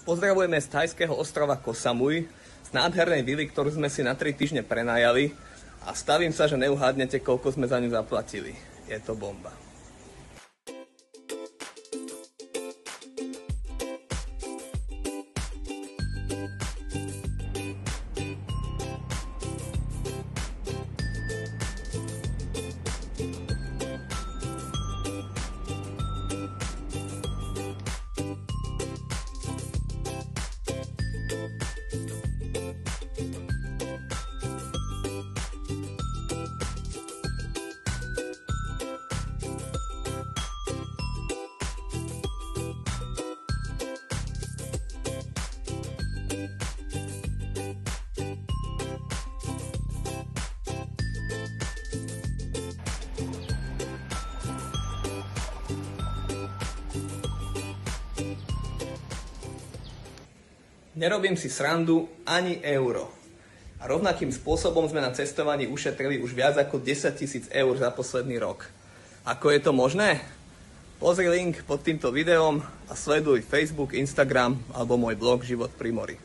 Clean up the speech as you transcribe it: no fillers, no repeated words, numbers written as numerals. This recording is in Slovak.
Pozdravujeme z thajského ostrova Koh Samui, z nádhernej vily, ktorú sme si na 3 týždne prenajali a stavím sa, že neuhádnete, koľko sme za ňu zaplatili. Je to bomba. Nerobím si srandu ani euro. A rovnakým spôsobom sme na cestovaní ušetrili už viac ako 10 000 eur za posledný rok. Ako je to možné? Pozri link pod týmto videom a sleduj Facebook, Instagram alebo môj blog Život pri mori.